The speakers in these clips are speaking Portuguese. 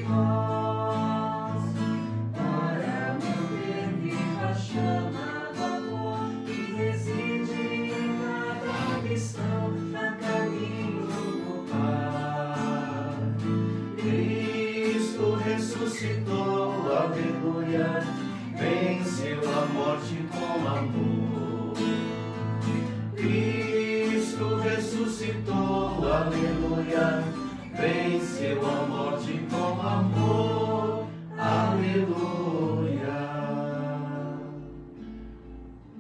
nós, para manter viva a chama do amor que reside em cada cristão a caminho do Pai. Cristo ressuscitou, aleluia, venceu a morte com amor. Cristo ressuscitou, aleluia, venceu a morte com amor, aleluia.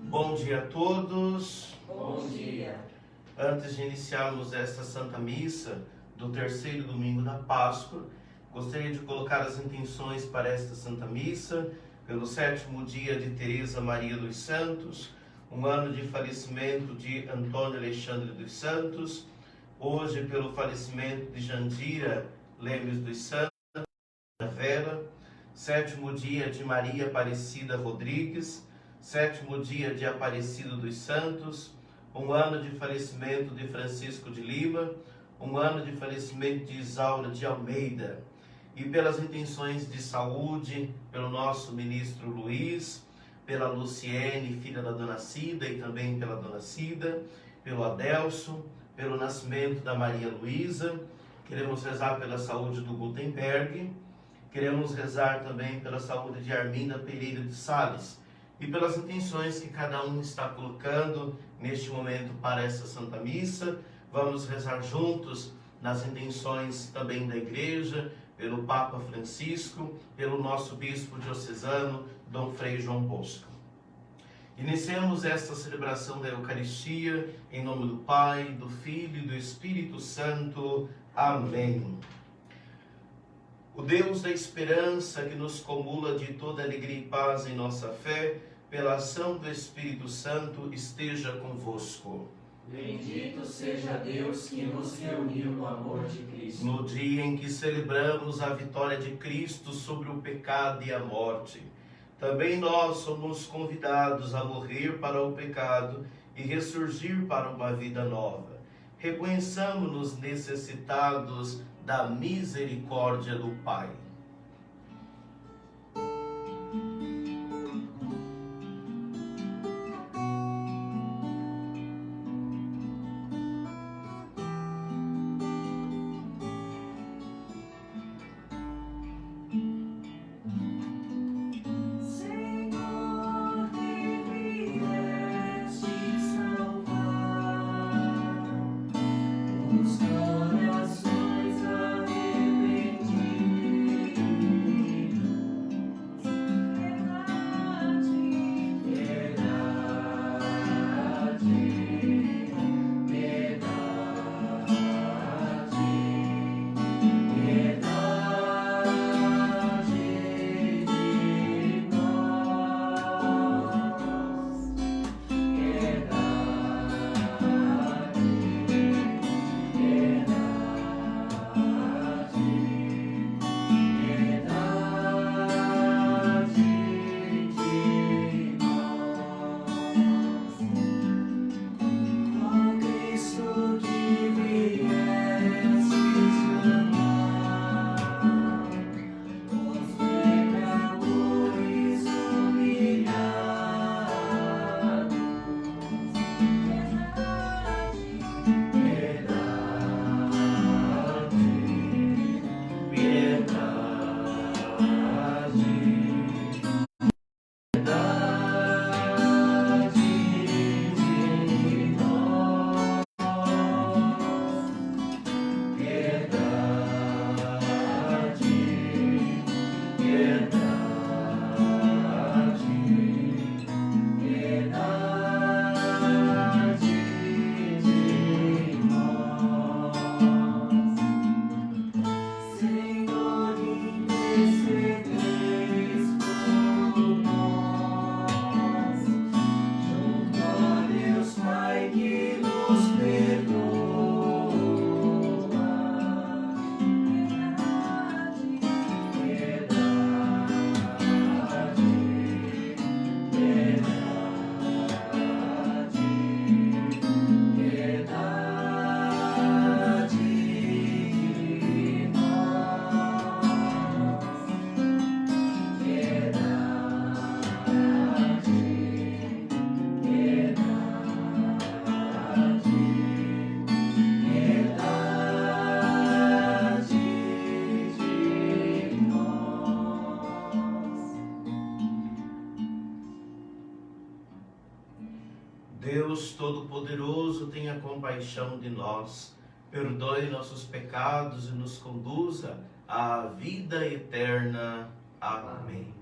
Bom dia a todos. Bom dia. Antes de iniciarmos esta Santa Missa do terceiro domingo da Páscoa, gostaria de colocar as intenções para esta Santa Missa, pelo 7º dia de Teresa Maria dos Santos, um ano de falecimento de Antônio Alexandre dos Santos, hoje pelo falecimento de Jandira Lemes dos Santos, Vera, 7º dia de Maria Aparecida Rodrigues, 7º dia de Aparecido dos Santos, um ano de falecimento de Francisco de Lima, um ano de falecimento de Isaura de Almeida, e pelas intenções de saúde, pelo nosso ministro Luiz, pela Luciene, filha da Dona Cida, e também pela Dona Cida, pelo Adelso, pelo nascimento da Maria Luísa. Queremos rezar pela saúde do Gutenberg, queremos rezar também pela saúde de Arminda Pereira de Sales, e pelas intenções que cada um está colocando neste momento para essa Santa Missa. Vamos rezar juntos nas intenções também da Igreja, pelo Papa Francisco, pelo nosso Bispo diocesano, Dom Frei João Bosco. Iniciamos esta celebração da Eucaristia em nome do Pai, do Filho e do Espírito Santo. Amém. O Deus da esperança, que nos comula de toda alegria e paz em nossa fé, pela ação do Espírito Santo, esteja convosco. Bendito seja Deus que nos reuniu no amor de Cristo. No dia em que celebramos a vitória de Cristo sobre o pecado e a morte, também nós somos convidados a morrer para o pecado e ressurgir para uma vida nova. Reconheçamos-nos necessitados da misericórdia do Pai. Os corações arrependidos. Deus Todo-Poderoso, tenha compaixão de nós, perdoe nossos pecados e nos conduza à vida eterna. Amém.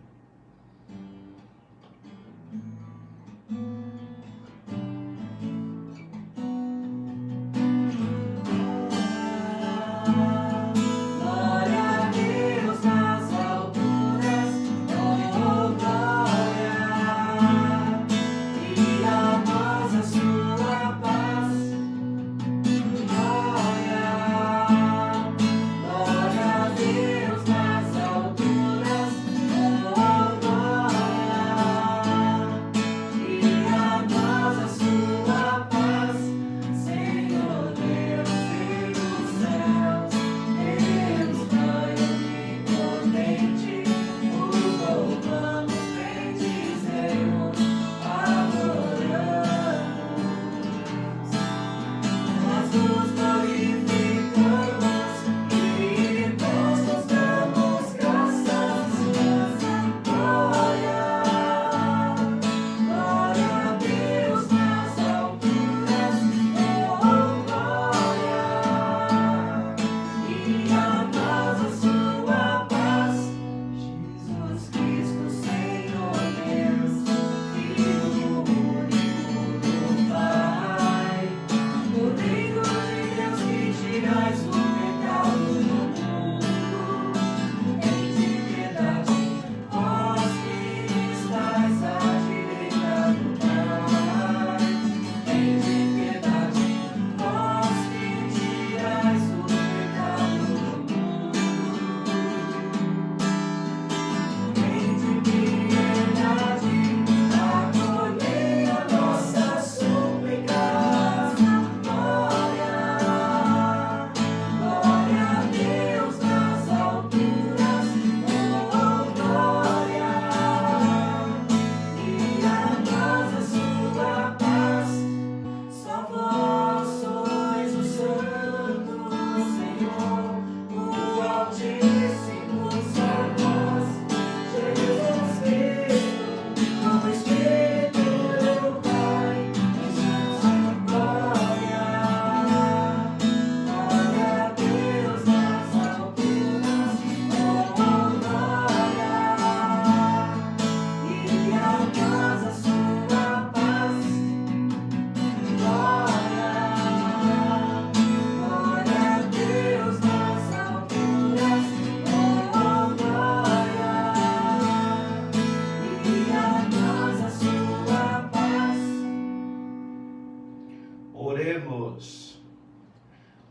Oremos.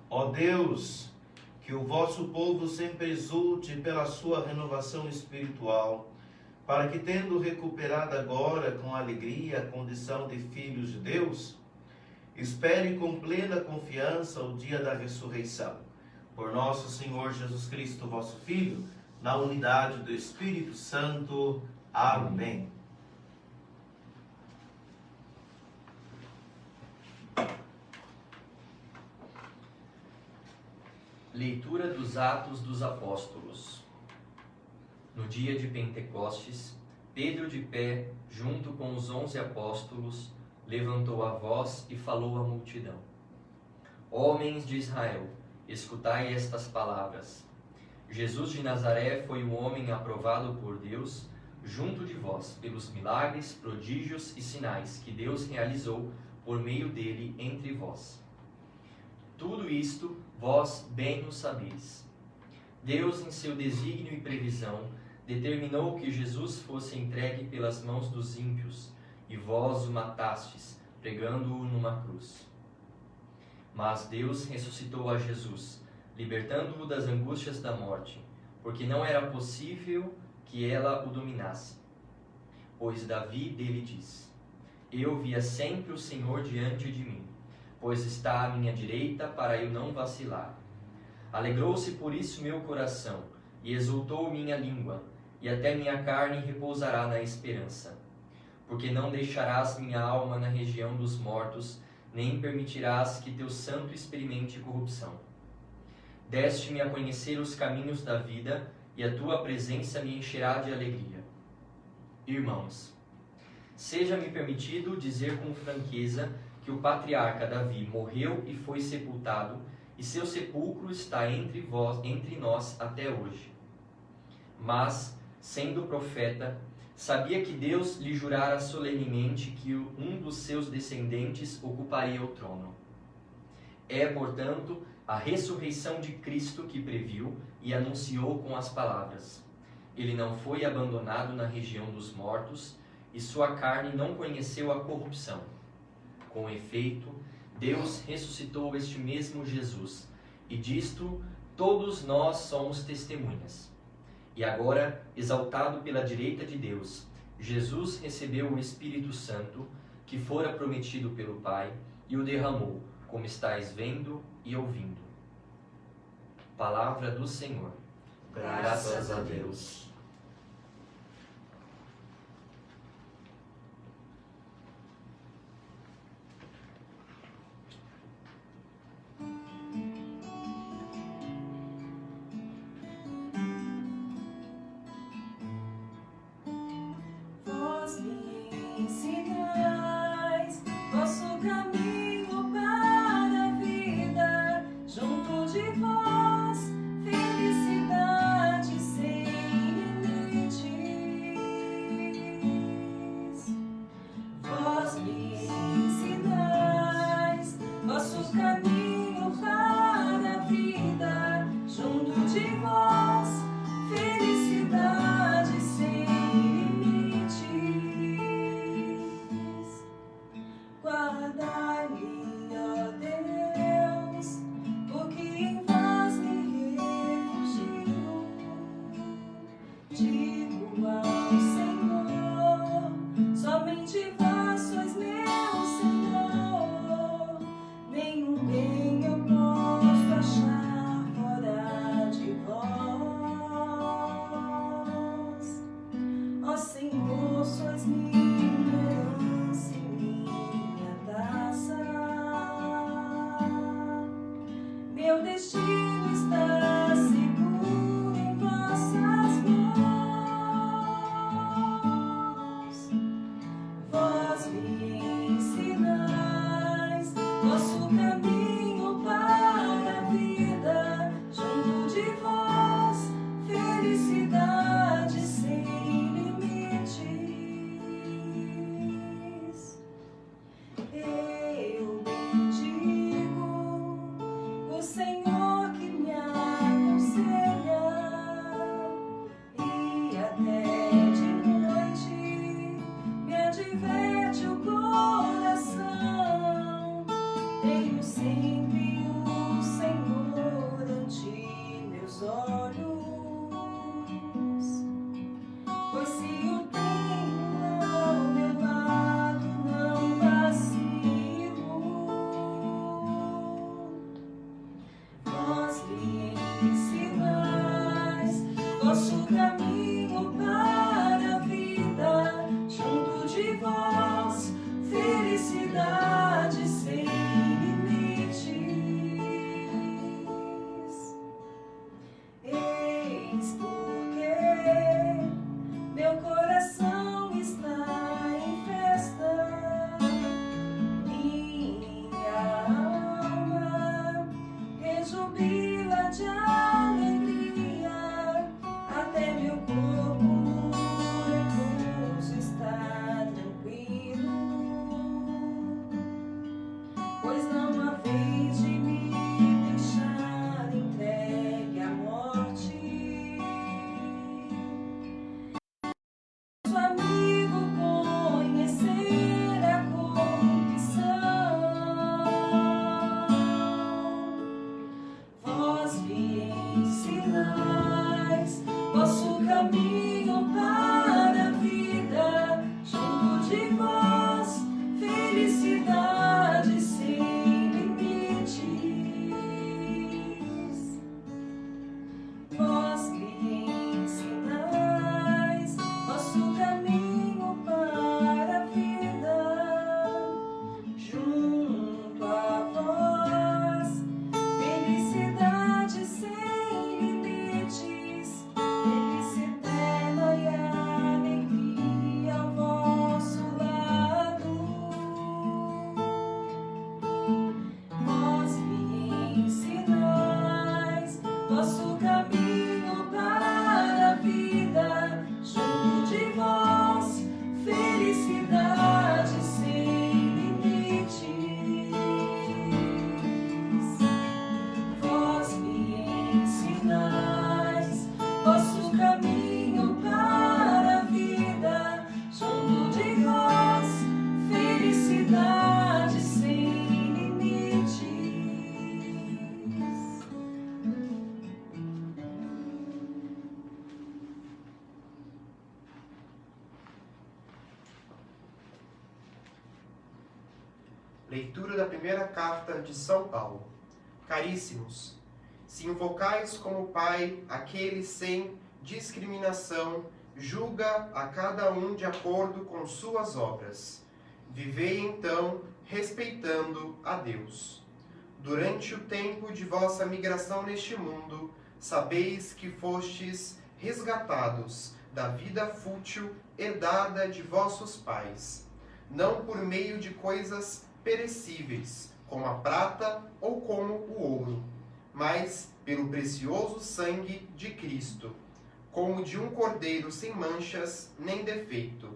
Ó Deus, que o vosso povo sempre exulte pela sua renovação espiritual, para que, tendo recuperado agora com alegria a condição de filhos de Deus, espere com plena confiança o dia da ressurreição. Por nosso Senhor Jesus Cristo, vosso Filho, na unidade do Espírito Santo. Amém. Leitura dos Atos dos Apóstolos. No dia de Pentecostes, Pedro, de pé, junto com os 11 apóstolos, levantou a voz e falou à multidão: Homens de Israel, escutai estas palavras. Jesus de Nazaré foi um homem aprovado por Deus junto de vós, pelos milagres, prodígios e sinais que Deus realizou por meio dele entre vós. Tudo isto vós bem o sabeis. Deus, em seu desígnio e previsão, determinou que Jesus fosse entregue pelas mãos dos ímpios, e vós o matastes, pregando-o numa cruz. Mas Deus ressuscitou a Jesus, libertando-o das angústias da morte, porque não era possível que ela o dominasse. Pois Davi dele diz: Eu via sempre o Senhor diante de mim, pois está à minha direita para eu não vacilar. Alegrou-se por isso meu coração, e exultou minha língua, e até minha carne repousará na esperança. Porque não deixarás minha alma na região dos mortos, nem permitirás que teu santo experimente corrupção. Deste-me a conhecer os caminhos da vida, e a tua presença me encherá de alegria. Irmãos, seja-me permitido dizer com franqueza que o patriarca Davi morreu e foi sepultado, e seu sepulcro está entre nós até hoje. Mas, sendo profeta, sabia que Deus lhe jurara solenemente que um dos seus descendentes ocuparia o trono. É, portanto, a ressurreição de Cristo que previu e anunciou com as palavras: ele não foi abandonado na região dos mortos, e sua carne não conheceu a corrupção. Com efeito, Deus ressuscitou este mesmo Jesus, e disto todos nós somos testemunhas. E agora, exaltado pela direita de Deus, Jesus recebeu o Espírito Santo, que fora prometido pelo Pai, e o derramou, como estáis vendo e ouvindo. Palavra do Senhor. Graças a Deus. Vós me ensinais vosso caminho para a vida, junto de vós, felicidade sem limites. Vós me ensinais vosso caminho para a vida, junto de vós, felicidade sem limites. Guardai-me, ó Deus, porque em vós me refugio. Digo ao Senhor, somente vós sois meu Senhor. Nenhum bem eu posso achar fora de vós. Ó Senhor, sois minha herança e minha taça. Meu destino está seguro em vossas mãos. Vós me ensinais vosso caminho para a vida, junto de vós, felicidade sem limites. Eu bendigo o Senhor que me aconselha, e até de noite me adverte o coração. Tenho sempre o Senhor ante meus olhos, pois se o tenho ao meu lado não vacilo. Vós me ensinais vosso caminho para a vida, junto de vós, felicidade sem limites. Eis porque meu coração está em festa, minha alma rejubila de alegria, até meu corpo no repouso está tranquilo, pois não há vez de me deixar entregue à morte. Nosso amigo conhecer a corrupção. Vós me ensinais vosso caminho para a vida, junto de vós, felicidade sem limites. Vós me ensinais vosso caminho para a vida, junto a vós, felicidade sem limites, felicidade Leitura da primeira carta de São Paulo. Caríssimos, se invocais como Pai aquele sem discriminação, julga a cada um de acordo com suas obras. Vivei então respeitando a Deus. Durante o tempo de vossa migração neste mundo, sabeis que fostes resgatados da vida fútil herdada de vossos pais, não por meio de coisas perecíveis, como a prata ou como o ouro, mas pelo precioso sangue de Cristo, como de um cordeiro sem manchas nem defeito.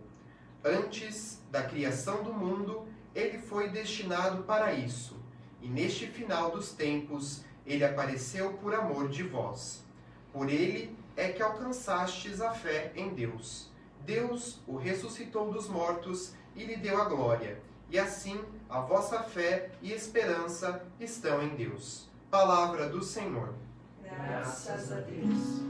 Antes da criação do mundo, ele foi destinado para isso, e neste final dos tempos, ele apareceu por amor de vós. Por ele é que alcançastes a fé em Deus. Deus o ressuscitou dos mortos e lhe deu a glória. E assim, a vossa fé e esperança estão em Deus. Palavra do Senhor. Graças a Deus.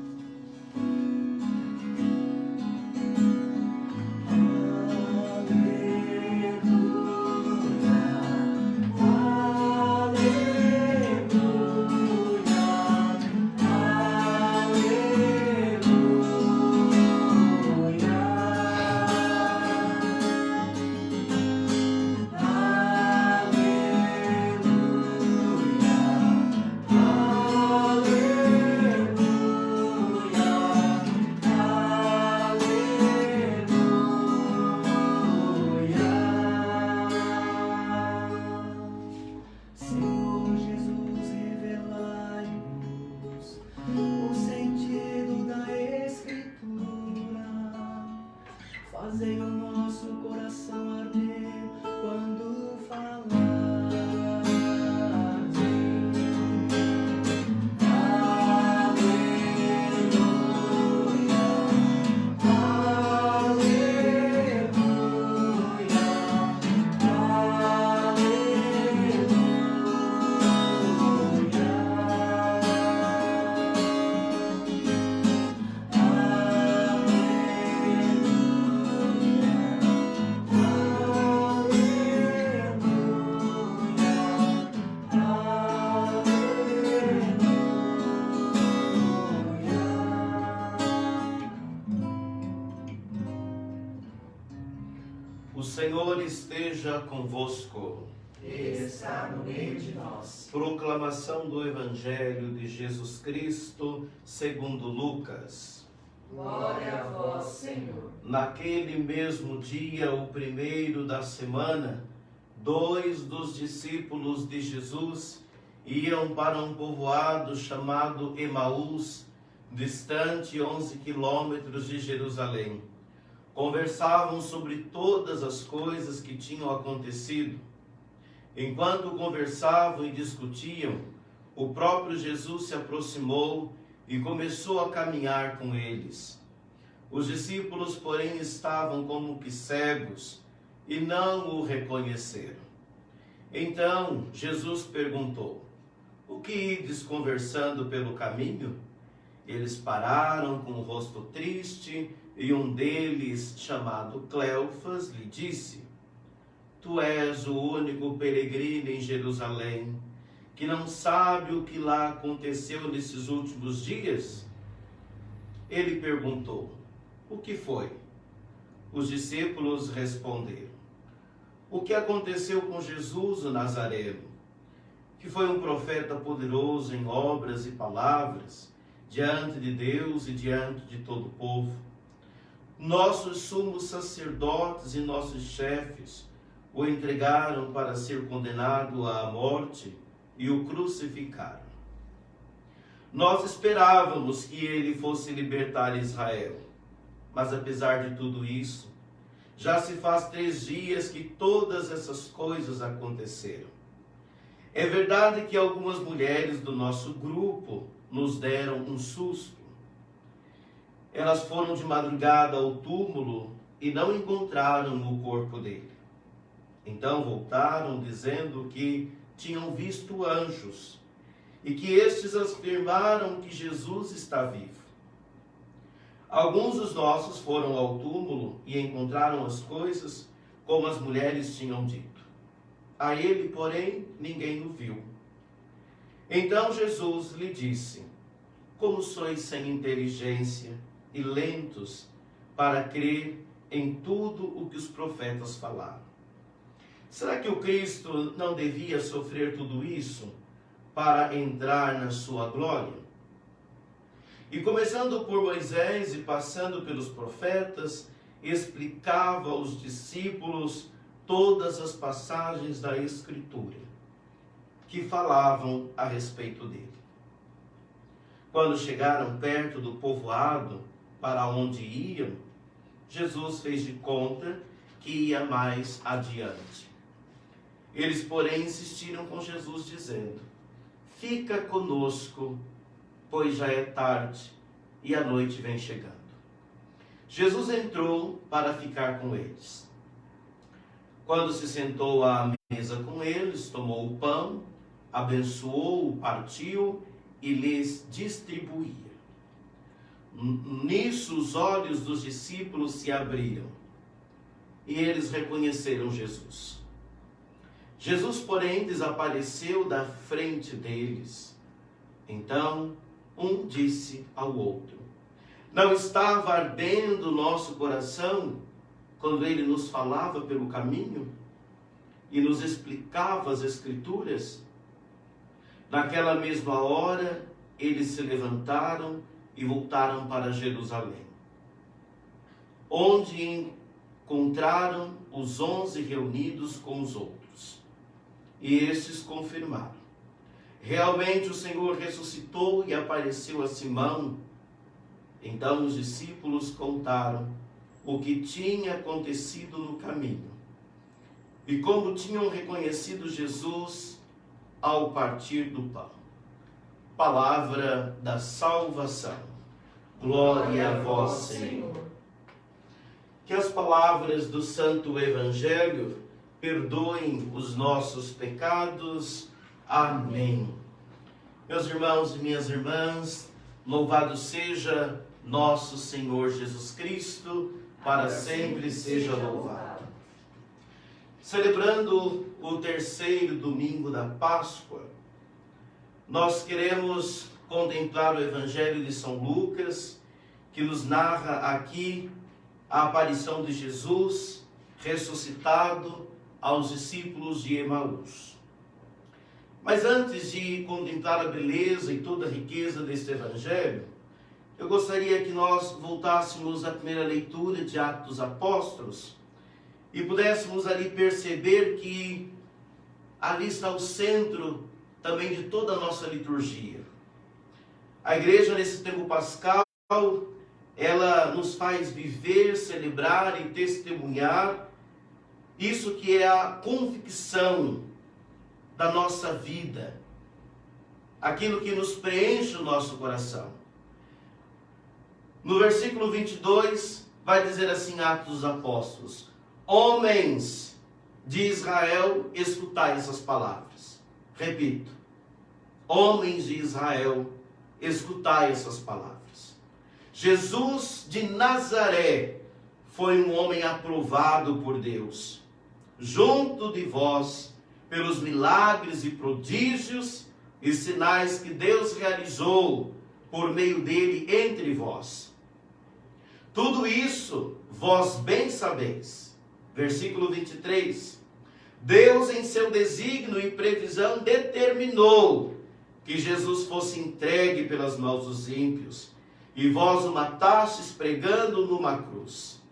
Fazei o nosso coração arder quando falar de mim. Aleluia, aleluia, O Senhor esteja convosco. está no meio de nós. Proclamação do Evangelho de Jesus Cristo segundo Lucas. Glória a vós, Senhor. Naquele mesmo dia, o primeiro da semana, 2 dos discípulos de Jesus iam para um povoado chamado Emaús, distante 11 quilômetros de Jerusalém. Conversavam sobre todas as coisas que tinham acontecido. Enquanto conversavam e discutiam, o próprio Jesus se aproximou e começou a caminhar com eles. Os discípulos, porém, estavam como que cegos e não o reconheceram. Então Jesus perguntou: o que ides conversando pelo caminho? Eles pararam com o rosto triste e um deles, chamado Cleofas, lhe disse: tu és o único peregrino em Jerusalém que não sabe o que lá aconteceu nesses últimos dias? Ele perguntou: o que foi? Os discípulos responderam: o que aconteceu com Jesus o Nazareno, que foi um profeta poderoso em obras e palavras, diante de Deus e diante de todo o povo. Nossos sumos sacerdotes e nossos chefes o entregaram para ser condenado à morte e o crucificaram. Nós esperávamos que ele fosse libertar Israel, mas apesar de tudo isso, já se faz 3 dias que todas essas coisas aconteceram. É verdade que algumas mulheres do nosso grupo nos deram um susto. Elas foram de madrugada ao túmulo e não encontraram o corpo dele. Então voltaram dizendo que tinham visto anjos e que estes afirmaram que Jesus está vivo. Alguns dos nossos foram ao túmulo e encontraram as coisas como as mulheres tinham dito. A ele, porém, ninguém o viu. Então Jesus lhe disse: como sois sem inteligência e lentos para crer em tudo o que os profetas falaram. Será que o Cristo não devia sofrer tudo isso para entrar na sua glória? E começando por Moisés e passando pelos profetas, explicava aos discípulos todas as passagens da Escritura que falavam a respeito dele. Quando chegaram perto do povoado para onde iam, Jesus fez de conta que ia mais adiante. Eles, porém, insistiram com Jesus, dizendo: fica conosco, pois já é tarde e a noite vem chegando. Jesus entrou para ficar com eles. Quando se sentou à mesa com eles, tomou o pão, abençoou, partiu e lhes distribuía. Nisso os olhos dos discípulos se abriram e eles reconheceram Jesus. Jesus, porém, desapareceu da frente deles. Então, um disse ao outro: não estava ardendo o nosso coração quando ele nos falava pelo caminho e nos explicava as Escrituras? Naquela mesma hora, eles se levantaram e voltaram para Jerusalém, onde encontraram os 11 reunidos com os outros. E estes confirmaram: realmente o Senhor ressuscitou e apareceu a Simão. Então os discípulos contaram o que tinha acontecido no caminho e como tinham reconhecido Jesus ao partir do pão. Palavra da salvação. Glória a vós, Senhor. Que as palavras do Santo Evangelho perdoem os nossos pecados. Amém. Meus irmãos e minhas irmãs, louvado seja nosso Senhor Jesus Cristo, para sempre seja louvado. Celebrando o terceiro domingo da Páscoa, nós queremos contemplar o Evangelho de São Lucas, que nos narra aqui a aparição de Jesus ressuscitado aos discípulos de Emaús. Mas antes de contemplar a beleza e toda a riqueza deste Evangelho, eu gostaria que nós voltássemos à primeira leitura de Atos dos Apóstolos e pudéssemos ali perceber que ali está o centro também de toda a nossa liturgia. A igreja, nesse tempo pascal, ela nos faz viver, celebrar e testemunhar isso que é a convicção da nossa vida, aquilo que nos preenche o nosso coração. No versículo 22, vai dizer assim, Atos dos Apóstolos: homens de Israel, escutai essas palavras. Repito, homens de Israel, escutai essas palavras. Jesus de Nazaré foi um homem aprovado por Deus, junto de vós, pelos milagres e prodígios e sinais que Deus realizou por meio dele entre vós. Tudo isso vós bem sabeis. Versículo 23. Deus, em seu desígnio e previsão, determinou que Jesus fosse entregue pelas mãos dos ímpios, e vós o matastes pregando numa cruz.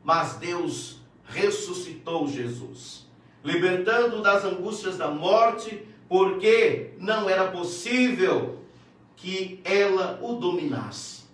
Mas Deus ressuscitou Jesus, libertando-o das angústias da morte, porque não era possível que ela o dominasse.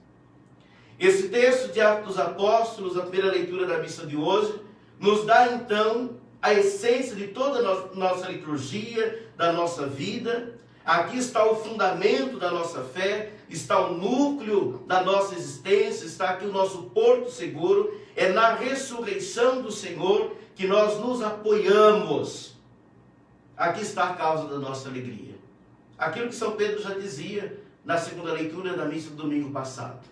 Esse texto de Atos dos Apóstolos, a primeira leitura da missa de hoje, nos dá então a essência de toda a nossa liturgia, da nossa vida. Aqui está o fundamento da nossa fé, está o núcleo da nossa existência, está aqui o nosso porto seguro. É na ressurreição do Senhor que nós nos apoiamos. Aqui está a causa da nossa alegria. Aquilo que São Pedro já dizia na segunda leitura da missa do domingo passado.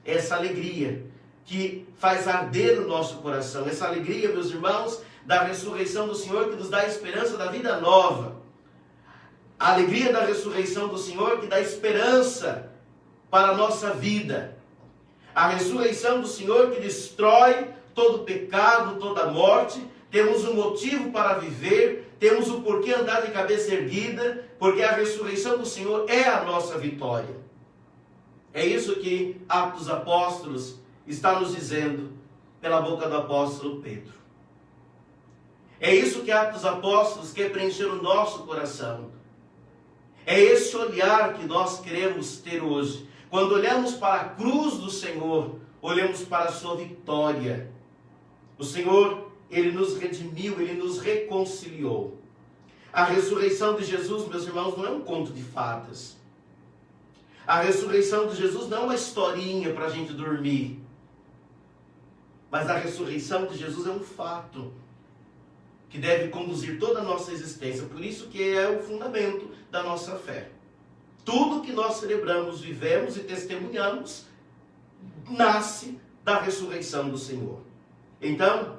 Essa alegria que faz arder o nosso coração. Essa alegria, meus irmãos, da ressurreição do Senhor que nos dá a esperança da vida nova. A alegria da ressurreição do Senhor que dá esperança para a nossa vida. A ressurreição do Senhor que destrói todo pecado, toda morte. Temos um motivo para viver, temos o porquê andar de cabeça erguida, porque a ressurreição do Senhor é a nossa vitória. É isso que Atos dos Apóstolos está nos dizendo pela boca do apóstolo Pedro. É isso que Atos dos Apóstolos quer preencher o nosso coração. É esse olhar que nós queremos ter hoje. Quando olhamos para a cruz do Senhor, olhamos para a sua vitória. O Senhor, Ele nos redimiu, Ele nos reconciliou. A ressurreição de Jesus, meus irmãos, não é um conto de fadas. A ressurreição de Jesus não é uma historinha para a gente dormir. Mas a ressurreição de Jesus é um fato que deve conduzir toda a nossa existência. Por isso que é o fundamento da nossa fé. Tudo que nós celebramos, vivemos e testemunhamos, nasce da ressurreição do Senhor. Então,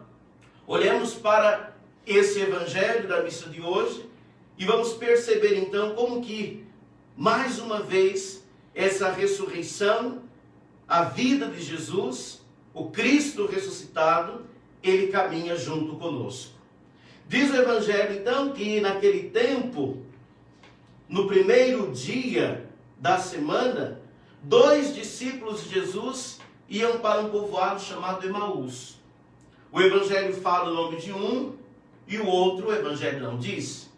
olhemos para esse evangelho da missa de hoje e vamos perceber então como que, mais uma vez, essa ressurreição, a vida de Jesus, o Cristo ressuscitado, Ele caminha junto conosco. Diz o evangelho então que naquele tempo, no primeiro dia da semana, 2 discípulos de Jesus iam para um povoado chamado Emaús. O evangelho fala o nome de um e o outro o evangelho não diz.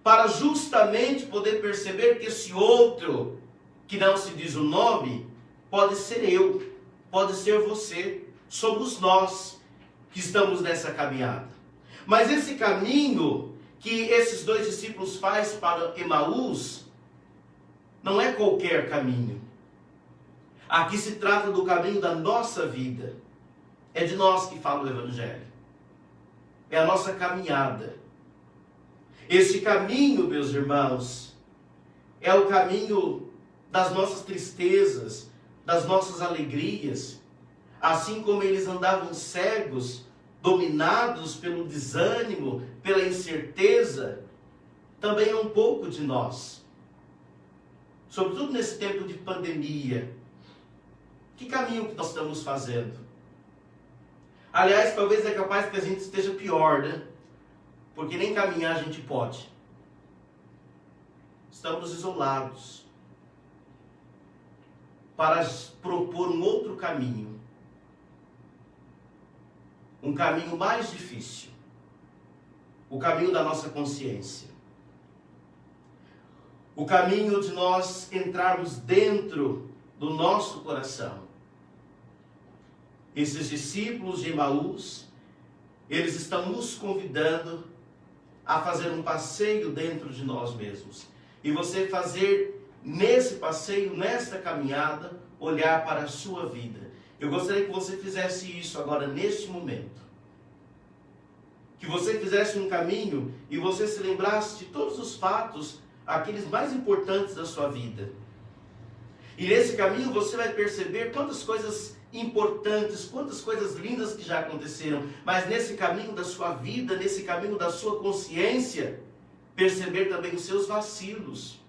Para justamente poder perceber que esse outro, que não se diz o nome, pode ser eu, pode ser você, somos nós que estamos nessa caminhada. Mas esse caminho que esses 2 discípulos fazem para Emaús não é qualquer caminho. Aqui se trata do caminho da nossa vida. É de nós que fala o evangelho. É a nossa caminhada. Esse caminho, meus irmãos, é o caminho das nossas tristezas, das nossas alegrias. Assim como eles andavam cegos, dominados pelo desânimo, pela incerteza, também é um pouco de nós. Sobretudo nesse tempo de pandemia. Que caminho que nós estamos fazendo? Aliás, talvez é capaz que a gente esteja pior, né? Porque nem caminhar a gente pode. Estamos isolados para propor um outro caminho. Um caminho mais difícil. O caminho da nossa consciência. O caminho de nós entrarmos dentro do nosso coração. Esses discípulos de Emaús, eles estão nos convidando a fazer um passeio dentro de nós mesmos. E você fazer nesse passeio, nesta caminhada, olhar para a sua vida. Eu gostaria que você fizesse isso agora, neste momento. Que você fizesse um caminho e você se lembrasse de todos os fatos, aqueles mais importantes da sua vida. E nesse caminho você vai perceber quantas coisas importantes, quantas coisas lindas que já aconteceram. Mas nesse caminho da sua vida, nesse caminho da sua consciência, perceber também os seus vacilos.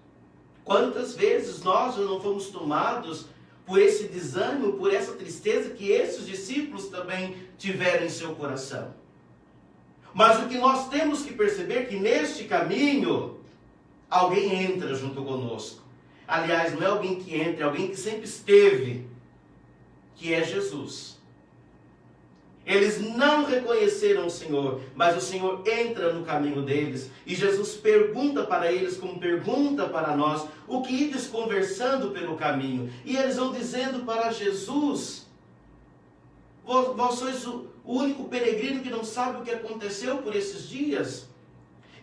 Quantas vezes nós já não fomos tomados por esse desânimo, por essa tristeza que esses discípulos também tiveram em seu coração. Mas o que nós temos que perceber é que neste caminho, alguém entra junto conosco. Aliás, não é alguém que entra, é alguém que sempre esteve, que é Jesus. Eles não reconheceram o Senhor, mas o Senhor entra no caminho deles. E Jesus pergunta para eles, como pergunta para nós, o que ides conversando pelo caminho. E eles vão dizendo para Jesus, vós sois o único peregrino que não sabe o que aconteceu por esses dias.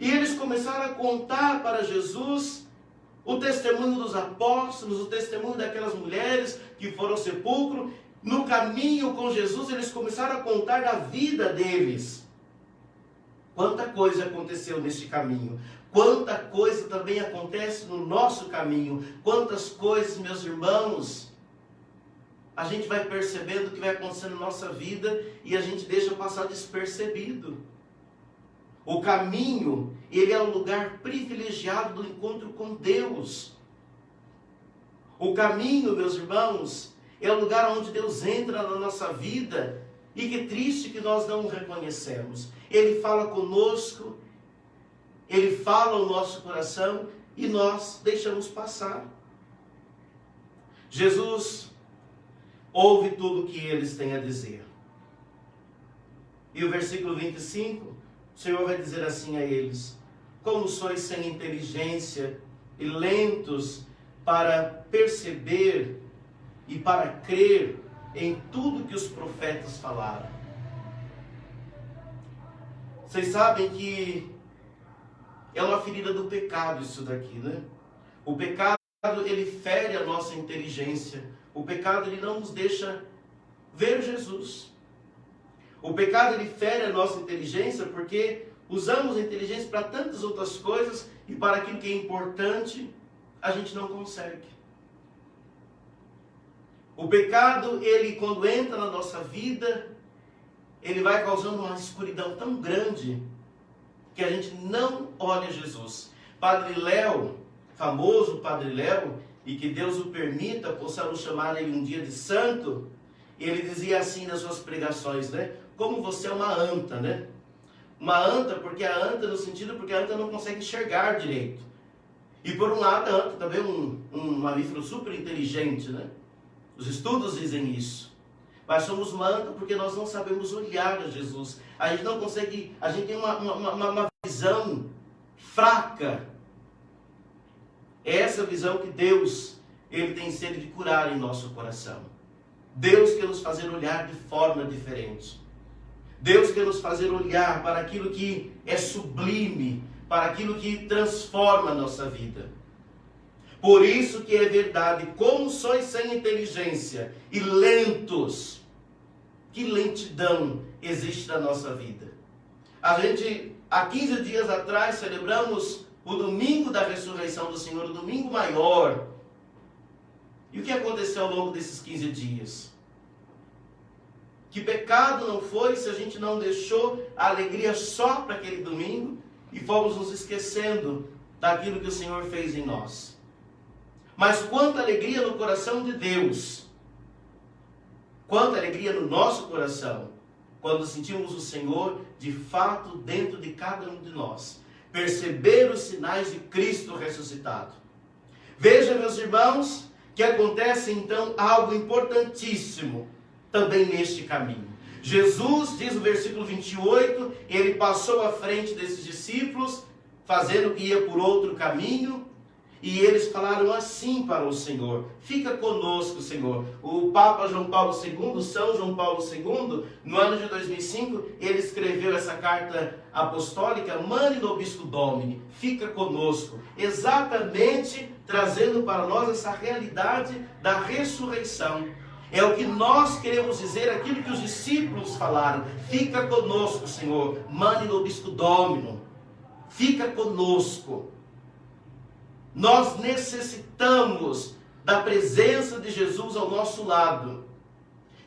E eles começaram a contar para Jesus o testemunho dos apóstolos, o testemunho daquelas mulheres que foram ao sepulcro. No caminho com Jesus, eles começaram a contar da vida deles. Quanta coisa aconteceu neste caminho. Quanta coisa também acontece no nosso caminho. Quantas coisas, meus irmãos, a gente vai percebendo que vai acontecendo na nossa vida e a gente deixa passar despercebido. O caminho, ele é um lugar privilegiado do encontro com Deus. O caminho, meus irmãos, é o lugar onde Deus entra na nossa vida e que triste que nós não o reconhecemos. Ele fala conosco, ele fala ao nosso coração e nós deixamos passar. Jesus ouve tudo o que eles têm a dizer. E o versículo 25, o Senhor vai dizer assim a eles: como sois sem inteligência e lentos para perceber e para crer em tudo que os profetas falaram. Vocês sabem que é uma ferida do pecado isso daqui, né? O pecado, ele fere a nossa inteligência. O pecado, ele não nos deixa ver Jesus. O pecado, ele fere a nossa inteligência porque usamos a inteligência para tantas outras coisas e para aquilo que é importante, a gente não consegue. O pecado, ele quando entra na nossa vida, ele vai causando uma escuridão tão grande que a gente não olha Jesus. Padre Léo, famoso Padre Léo, e que Deus o permita, possamos chamar ele um dia de santo, ele dizia assim nas suas pregações, né? Como você é uma anta, né? Uma anta, porque a anta no sentido, porque a anta não consegue enxergar direito. E por um lado, a anta também é um mamífero super inteligente, né? Os estudos dizem isso. Mas somos uma anta porque nós não sabemos olhar a Jesus. A gente não consegue, a gente tem uma visão fraca. É essa visão que Deus, ele tem sede de curar em nosso coração. Deus quer nos fazer olhar de forma diferente. Deus quer nos fazer olhar para aquilo que é sublime, para aquilo que transforma a nossa vida. Por isso que é verdade, como sois sem inteligência e lentos. Que lentidão existe na nossa vida. A gente, há 15 dias atrás, celebramos o domingo da ressurreição do Senhor, o domingo maior. E o que aconteceu ao longo desses 15 dias? Que pecado não foi se a gente não deixou a alegria só para aquele domingo e fomos nos esquecendo daquilo que o Senhor fez em nós. Mas quanta alegria no coração de Deus, quanta alegria no nosso coração, quando sentimos o Senhor de fato dentro de cada um de nós, perceber os sinais de Cristo ressuscitado. Veja, meus irmãos, que acontece então algo importantíssimo também neste caminho. Jesus, diz o versículo 28, ele passou à frente desses discípulos, fazendo que ia por outro caminho, e eles falaram assim para o Senhor: fica conosco, Senhor. O Papa João Paulo II, São João Paulo II, no ano de 2005, ele escreveu essa carta apostólica, Mani Nobisco Domini, fica conosco, exatamente trazendo para nós essa realidade da ressurreição. É o que nós queremos dizer, aquilo que os discípulos falaram: fica conosco, Senhor, Mani Nobisco Domino, fica conosco. Nós necessitamos da presença de Jesus ao nosso lado.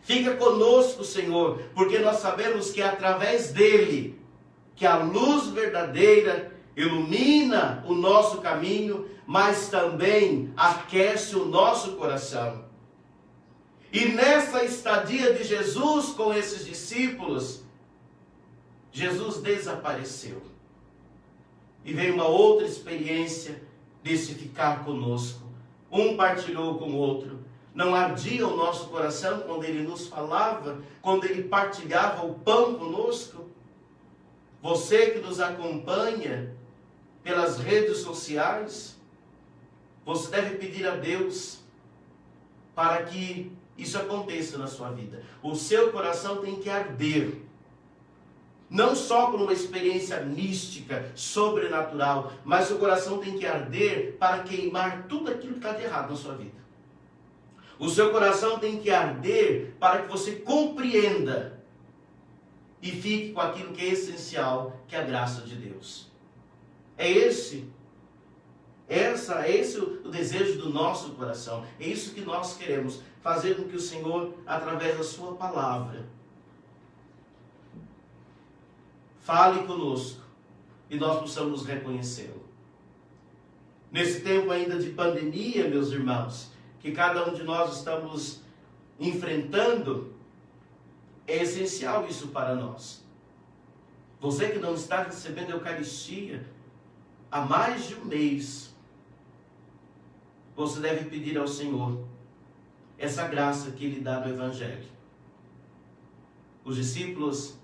Fica conosco, Senhor, porque nós sabemos que é através dele que a luz verdadeira ilumina o nosso caminho, mas também aquece o nosso coração. E nessa estadia de Jesus com esses discípulos, Jesus desapareceu. E veio uma outra experiência desse ficar conosco. Um partilhou com o outro. Não ardia o nosso coração quando ele nos falava, quando ele partilhava o pão conosco? Você que nos acompanha pelas redes sociais, você deve pedir a Deus para que isso aconteça na sua vida. O seu coração tem que arder. Não só por uma experiência mística, sobrenatural, mas o coração tem que arder para queimar tudo aquilo que está de errado na sua vida. O seu coração tem que arder para que você compreenda e fique com aquilo que é essencial, que é a graça de Deus. É esse o desejo do nosso coração. É isso que nós queremos, fazer com que o Senhor, através da sua palavra, fale conosco e nós possamos reconhecê-lo. Nesse tempo ainda de pandemia, meus irmãos, que cada um de nós estamos enfrentando, é essencial isso para nós. Você que não está recebendo a Eucaristia há mais de um mês, você deve pedir ao Senhor essa graça que Ele dá no Evangelho. Os discípulos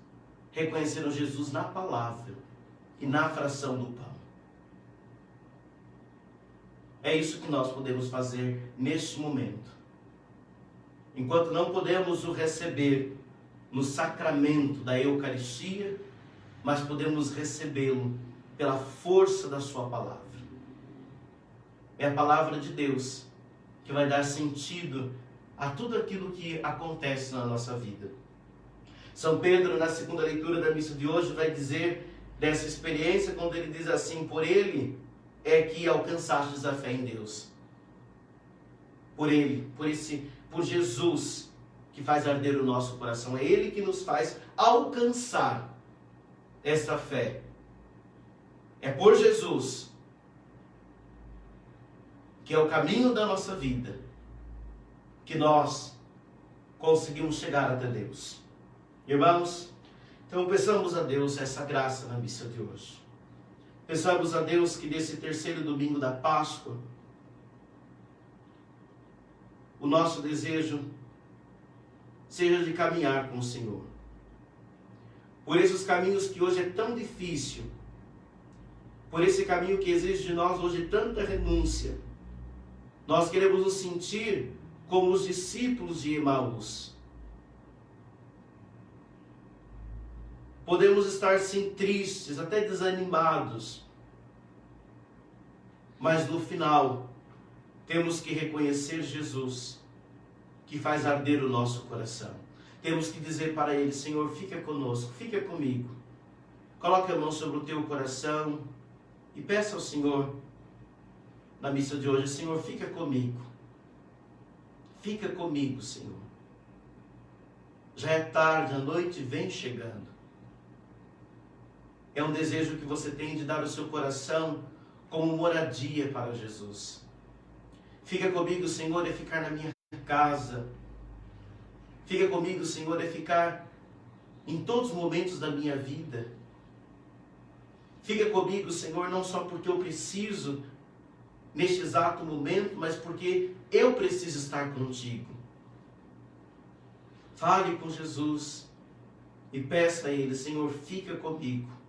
reconheceram Jesus na palavra e na fração do pão. É isso que nós podemos fazer neste momento. Enquanto não podemos o receber no sacramento da Eucaristia, mas podemos recebê-lo pela força da sua palavra. É a palavra de Deus que vai dar sentido a tudo aquilo que acontece na nossa vida. São Pedro, na segunda leitura da missa de hoje, vai dizer dessa experiência, quando ele diz assim: por ele é que alcançastes a fé em Deus. Por ele, por Jesus, que faz arder o nosso coração. É ele que nos faz alcançar essa fé. É por Jesus, que é o caminho da nossa vida, que nós conseguimos chegar até Deus. Irmãos, então peçamos a Deus essa graça na missa de hoje. Peçamos a Deus que nesse terceiro domingo da Páscoa, o nosso desejo seja de caminhar com o Senhor. Por esses caminhos que hoje é tão difícil, por esse caminho que exige de nós hoje tanta renúncia, nós queremos nos sentir como os discípulos de Emaús. Podemos estar sim tristes, até desanimados, mas no final temos que reconhecer Jesus, que faz arder o nosso coração. Temos que dizer para Ele: Senhor, fica conosco, fica comigo. Coloque a mão sobre o teu coração e peça ao Senhor, na missa de hoje: Senhor, fica comigo. Fica comigo, Senhor. Já é tarde, a noite vem chegando. É um desejo que você tem de dar o seu coração como moradia para Jesus. Fica comigo, Senhor, é ficar na minha casa. Fica comigo, Senhor, é ficar em todos os momentos da minha vida. Fica comigo, Senhor, não só porque eu preciso neste exato momento, mas porque eu preciso estar contigo. Fale com Jesus e peça a Ele: Senhor, fica comigo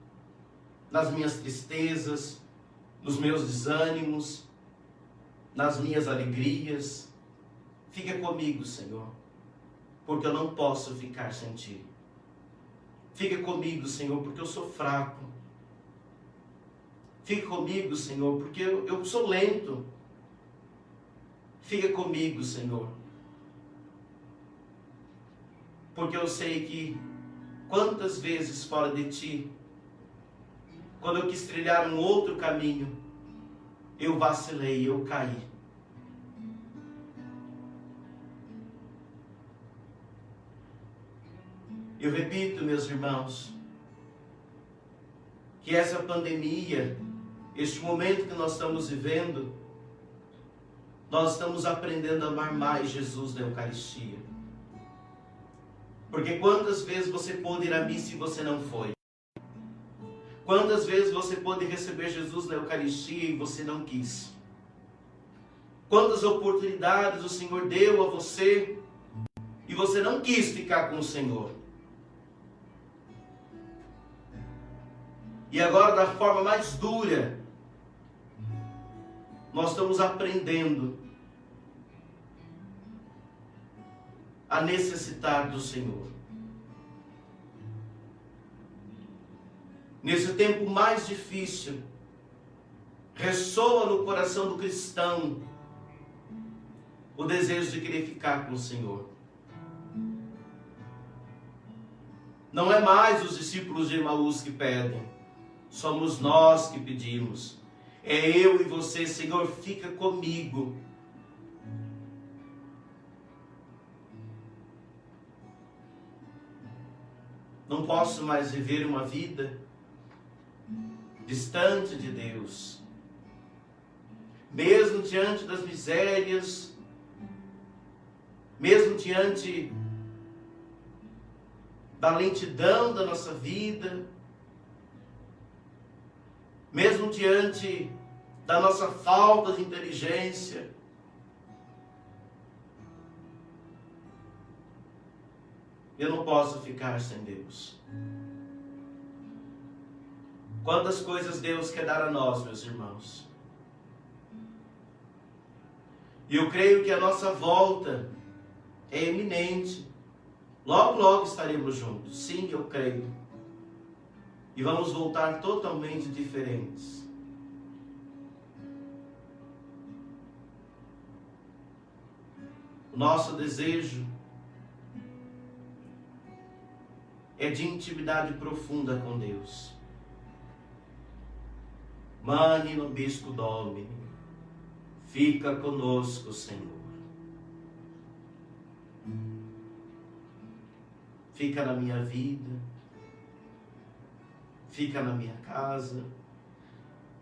nas minhas tristezas, nos meus desânimos, nas minhas alegrias. Fica comigo, Senhor, porque eu não posso ficar sem Ti. Fica comigo, Senhor, porque eu sou fraco. Fica comigo, Senhor, porque eu sou lento. Fica comigo, Senhor, porque eu sei que quantas vezes fora de Ti, quando eu quis trilhar um outro caminho, eu vacilei, eu caí. Eu repito, meus irmãos, que essa pandemia, este momento que nós estamos vivendo, nós estamos aprendendo a amar mais Jesus na Eucaristia. Porque quantas vezes você pôde ir à missa e você não foi? Quantas vezes você pôde receber Jesus na Eucaristia e você não quis? Quantas oportunidades o Senhor deu a você e você não quis ficar com o Senhor? E agora, da forma mais dura, nós estamos aprendendo a necessitar do Senhor. Nesse tempo mais difícil, ressoa no coração do cristão o desejo de querer ficar com o Senhor. Não é mais os discípulos de Emaús que pedem, somos nós que pedimos. É eu e você: Senhor, fica comigo. Não posso mais viver uma vida distante de Deus. Mesmo diante das misérias, mesmo diante da lentidão da nossa vida, mesmo diante da nossa falta de inteligência, eu não posso ficar sem Deus. Quantas coisas Deus quer dar a nós, meus irmãos. E eu creio que a nossa volta é iminente. Logo, logo estaremos juntos. Sim, eu creio. E vamos voltar totalmente diferentes. O nosso desejo é de intimidade profunda com Deus. Mane nobisco Domini, fica conosco, Senhor. Fica na minha vida, fica na minha casa,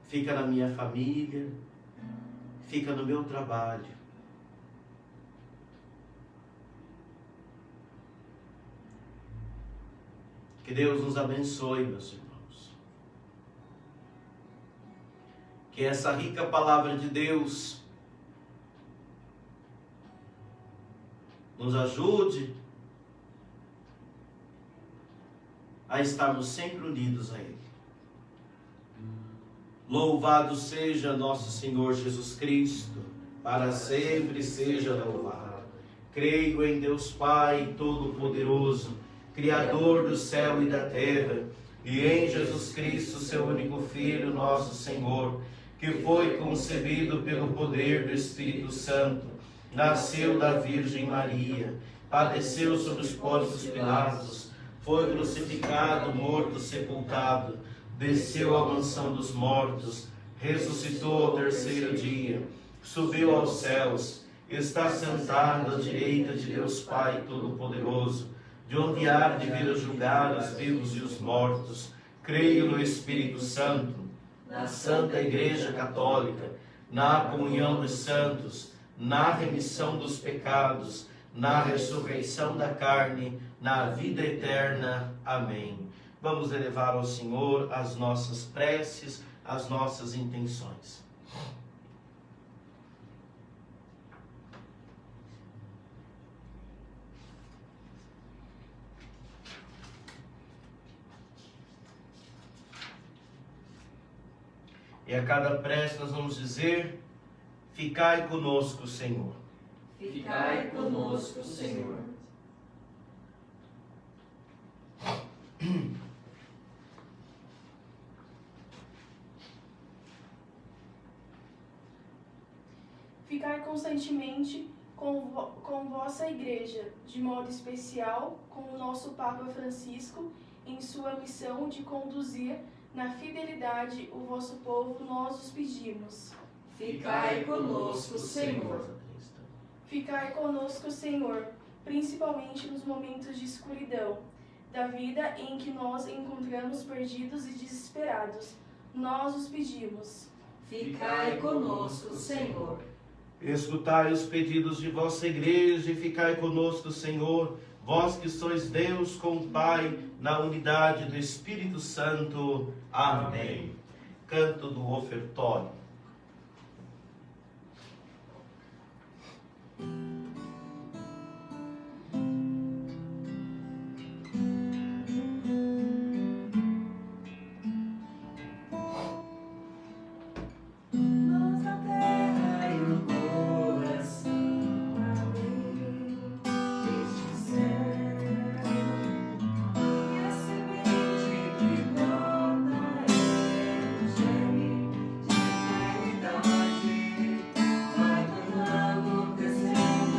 fica na minha família, fica no meu trabalho. Que Deus nos abençoe, meus irmãos. Que essa rica palavra de Deus nos ajude a estarmos sempre unidos a Ele. Louvado seja nosso Senhor Jesus Cristo, para sempre seja louvado. Creio em Deus Pai Todo-Poderoso, Criador do céu e da terra, e em Jesus Cristo, seu único Filho, nosso Senhor, que foi concebido pelo poder do Espírito Santo, nasceu da Virgem Maria, padeceu sob os Pôncios Pilatos, foi crucificado, morto, sepultado, desceu à mansão dos mortos, ressuscitou ao terceiro dia, subiu aos céus, está sentado à direita de Deus Pai Todo-Poderoso, de onde há de vir a julgar os vivos e os mortos. Creio no Espírito Santo, na Santa Igreja Católica, na comunhão dos santos, na remissão dos pecados, na ressurreição da carne, na vida eterna. Amém. Vamos elevar ao Senhor as nossas preces, as nossas intenções. E a cada prece nós vamos dizer: ficai conosco, Senhor. Ficai conosco, Senhor. Ficai constantemente com vossa Igreja, de modo especial com o nosso Papa Francisco, em sua missão de conduzir na fidelidade o vosso povo, nós os pedimos. Ficai conosco, Senhor. Ficai conosco, Senhor, principalmente nos momentos de escuridão da vida em que nós encontramos perdidos e desesperados. Nós os pedimos. Ficai conosco, Senhor. Escutai os pedidos de vossa Igreja e ficai conosco, Senhor, vós que sois Deus com o Pai, na unidade do Espírito Santo. Amém. Canto do ofertório. Vai tornando, crescendo.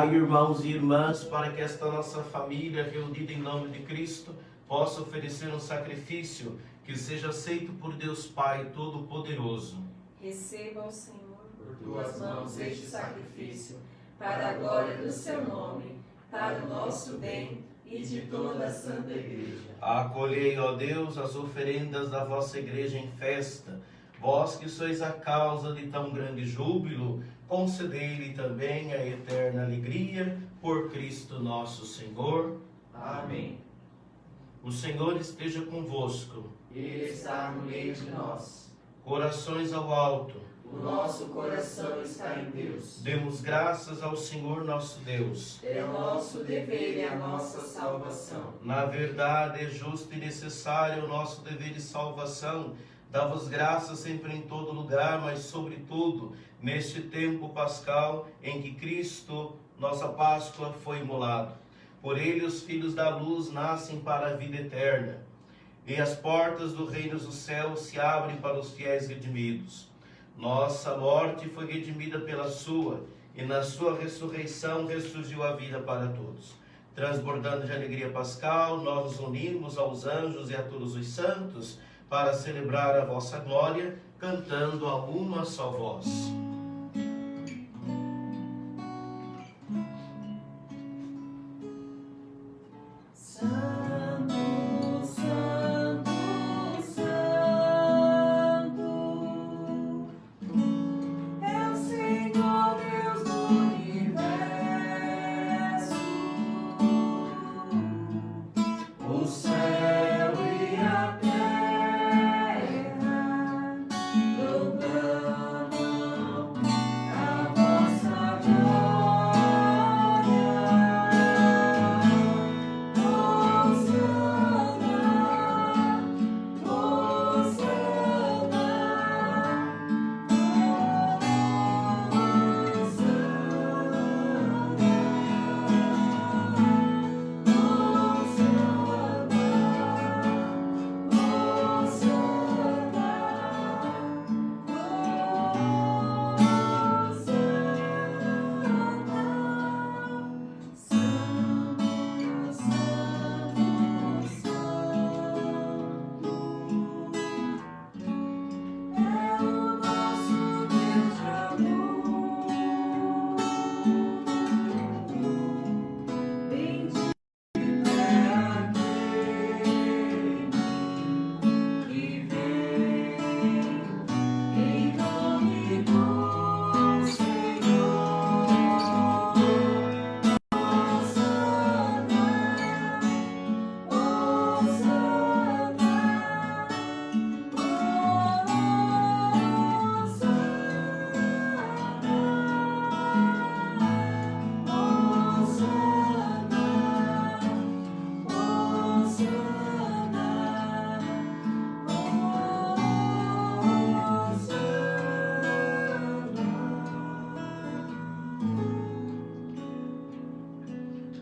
Dai, irmãos e irmãs, para que esta nossa família, reunida em nome de Cristo, possa oferecer um sacrifício que seja aceito por Deus Pai Todo-Poderoso. Receba o Senhor Por tuas mãos este sacrifício, para a glória do seu nome, para o nosso bem e de toda a Santa Igreja. Acolhei, ó Deus, as oferendas da vossa Igreja em festa. Vós que sois a causa de tão grande júbilo, concedei-lhe também a eterna alegria, por Cristo nosso Senhor. Amém. O Senhor esteja convosco. Ele está no meio de nós. Corações ao alto. O nosso coração está em Deus. Demos graças ao Senhor nosso Deus. É o nosso dever e a nossa salvação. Na verdade, é justo e necessário o nosso dever de salvação. Dá-vos graças sempre em todo lugar, mas sobretudo neste tempo pascal em que Cristo, nossa Páscoa, foi imolado. Por ele os filhos da luz nascem para a vida eterna, e as portas do reino dos céus se abrem para os fiéis redimidos. Nossa morte foi redimida pela sua, e na sua ressurreição ressurgiu a vida para todos. Transbordando de alegria pascal, nós nos unimos aos anjos e a todos os santos para celebrar a vossa glória, cantando a uma só voz.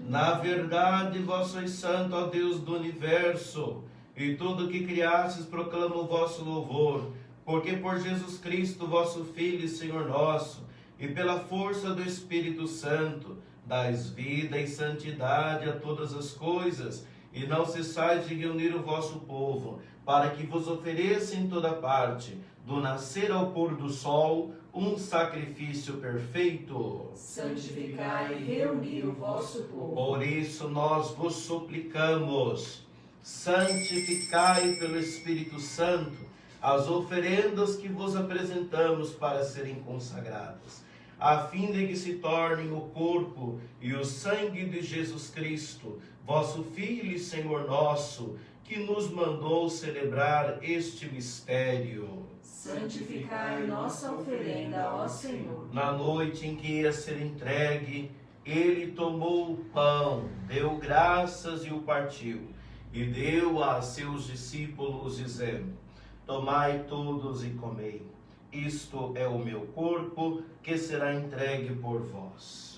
Na verdade, vós sois santo, ó Deus do universo, e tudo que criastes proclama o vosso louvor, porque por Jesus Cristo, vosso Filho e Senhor nosso, e pela força do Espírito Santo, dais vida e santidade a todas as coisas, e não cessais de reunir o vosso povo, para que vos ofereça em toda parte, do nascer ao pôr do sol, um sacrifício perfeito. Santificai e reuni o vosso povo. Por isso nós vos suplicamos, santificai pelo Espírito Santo as oferendas que vos apresentamos para serem consagradas, a fim de que se tornem o corpo e o sangue de Jesus Cristo, vosso Filho e Senhor nosso, que nos mandou celebrar este mistério. Santificai nossa oferenda, ó Senhor. Na noite em que ia ser entregue, ele tomou o pão, deu graças e o partiu, e deu a seus discípulos, dizendo: tomai todos e comei. Isto é o meu corpo, que será entregue por vós.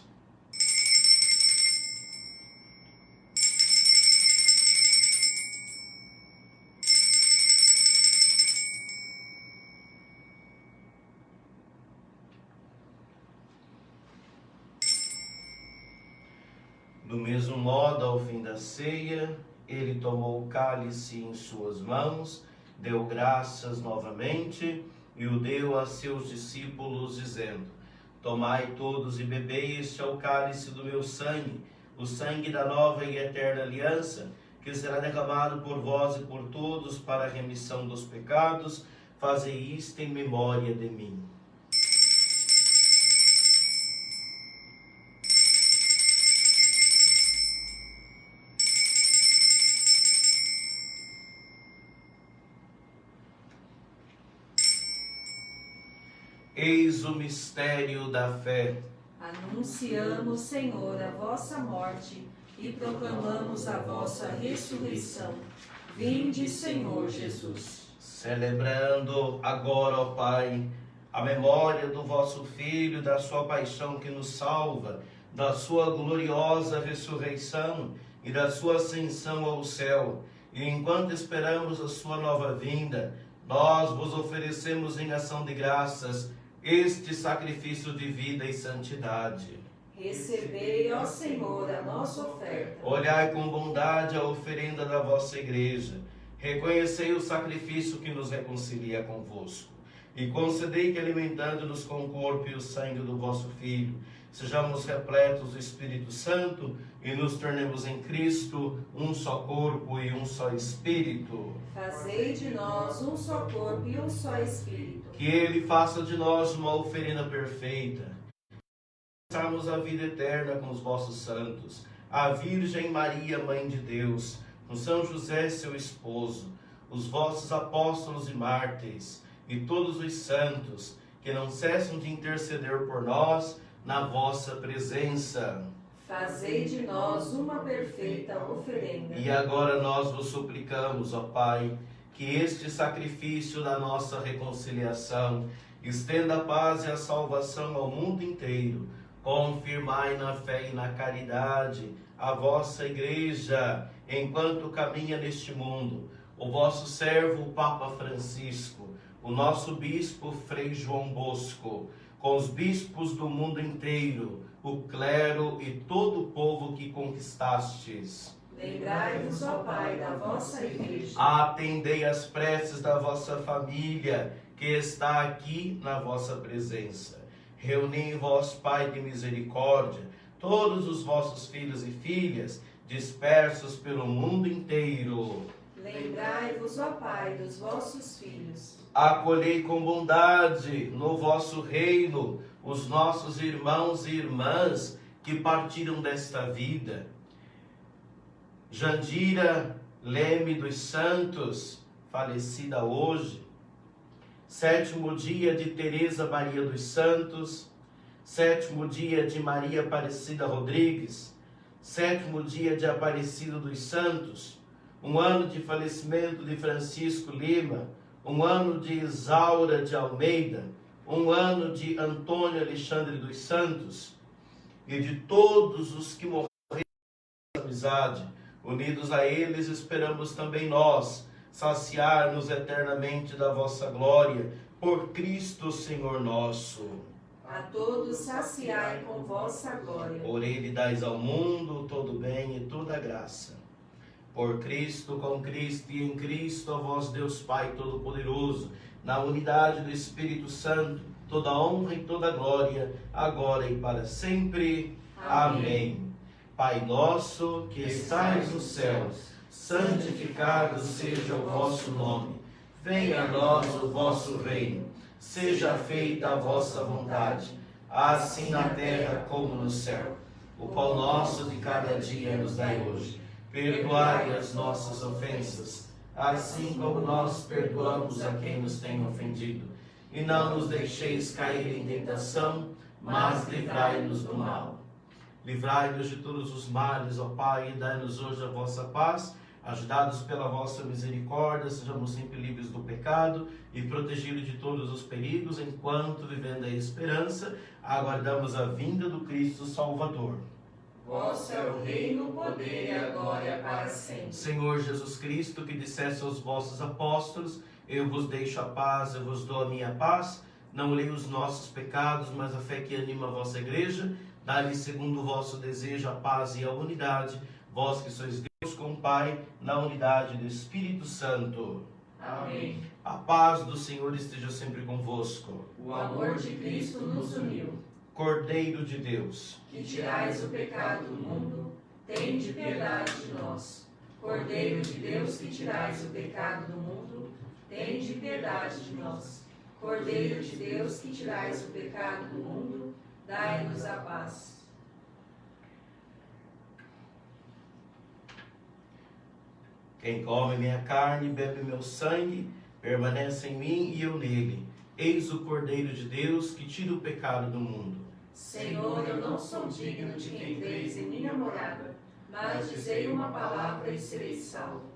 Do mesmo modo, ao fim da ceia, ele tomou o cálice em suas mãos, deu graças novamente e o deu a seus discípulos, dizendo: Tomai todos e bebei, este é o cálice do meu sangue, o sangue da nova e eterna aliança, que será derramado por vós e por todos para a remissão dos pecados. Fazei isto em memória de mim. Eis o mistério da fé. Anunciamos, Senhor, a vossa morte e proclamamos a vossa ressurreição. Vinde, Senhor Jesus. Celebrando agora, ó Pai, a memória do vosso Filho, da sua paixão que nos salva, da sua gloriosa ressurreição e da sua ascensão ao céu. E enquanto esperamos a sua nova vinda, nós vos oferecemos em ação de graças este sacrifício de vida e santidade. Recebei, ó Senhor, a nossa oferta. Olhai com bondade a oferenda da vossa igreja. Reconhecei o sacrifício que nos reconcilia convosco. E concedei que, alimentando-nos com o corpo e o sangue do vosso Filho, sejamos repletos do Espírito Santo e nos tornemos em Cristo um só corpo e um só Espírito. Fazei de nós um só corpo e um só Espírito. Que Ele faça de nós uma oferenda perfeita. Passarmos a vida eterna com os vossos santos, a Virgem Maria, Mãe de Deus, com São José, seu esposo, os vossos apóstolos e mártires, e todos os santos, que não cessam de interceder por nós na vossa presença. Fazei de nós uma perfeita oferenda. E agora nós vos suplicamos, ó Pai, que este sacrifício da nossa reconciliação estenda a paz e a salvação ao mundo inteiro. Confirmai na fé e na caridade a vossa Igreja, enquanto caminha neste mundo, o vosso servo, o Papa Francisco, o nosso bispo Frei João Bosco, com os bispos do mundo inteiro, o clero e todo o povo que conquistastes. Lembrai-vos, ó Pai, da vossa Igreja. Atendei as preces da vossa família, que está aqui na vossa presença. Reuni em vós, Pai de misericórdia, todos os vossos filhos e filhas, dispersos pelo mundo inteiro. Lembrai-vos, ó Pai, dos vossos filhos. Acolhei com bondade no vosso reino os nossos irmãos e irmãs que partiram desta vida. Jandira Leme dos Santos, falecida hoje. 7º dia de Teresa Maria dos Santos. 7º dia de Maria Aparecida Rodrigues. 7º dia de Aparecida dos Santos. 1 ano de falecimento de Francisco Lima. 1 ano de Isaura de Almeida. 1 ano de Antônio Alexandre dos Santos. E de todos os que morreram em amizade. Unidos a eles, esperamos também nós saciar-nos eternamente da vossa glória, por Cristo Senhor nosso. A todos saciai com vossa glória. Por Ele dais ao mundo todo bem e toda graça. Por Cristo, com Cristo e em Cristo, a vós Deus Pai Todo-Poderoso, na unidade do Espírito Santo, toda honra e toda glória, agora e para sempre. Amém. Pai nosso, que estais nos céus, santificado seja o vosso nome. Venha a nós o vosso reino. Seja feita a vossa vontade, assim na terra como no céu. O pão nosso de cada dia nos dai hoje. Perdoai as nossas ofensas, assim como nós perdoamos a quem nos tem ofendido. E não nos deixeis cair em tentação, mas livrai-nos do mal. Livrai-nos de todos os males, ó Pai, e dai-nos hoje a vossa paz. Ajudados pela vossa misericórdia, sejamos sempre livres do pecado e protegidos de todos os perigos, enquanto, vivendo a esperança, aguardamos a vinda do Cristo Salvador. Vosso é o reino, o poder e a glória para sempre. Senhor Jesus Cristo, que disseste aos vossos apóstolos: eu vos deixo a paz, eu vos dou a minha paz. Não olhei os nossos pecados, mas a fé que anima a vossa igreja. Dai-lhe segundo o vosso desejo a paz e a unidade, vós que sois Deus com o Pai, na unidade do Espírito Santo. Amém. A paz do Senhor esteja sempre convosco. O amor de Cristo nos uniu. Cordeiro de Deus, Que tirais o pecado do mundo, tende piedade de nós. Cordeiro de Deus, que tirais o pecado do mundo, tende piedade de nós. Cordeiro de Deus, que tirais o pecado do mundo, dai-nos a paz. quem come minha carne e bebe meu sangue, permanece em mim e eu nele. Eis o Cordeiro de Deus que tira o pecado do mundo. Senhor, eu não sou digno de que entreis em minha morada, mas dizei uma palavra e serei salvo.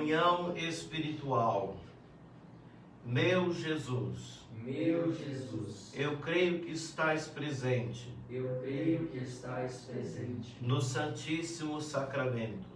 Comunhão espiritual. Meu Jesus, eu creio que estais presente no Santíssimo Sacramento.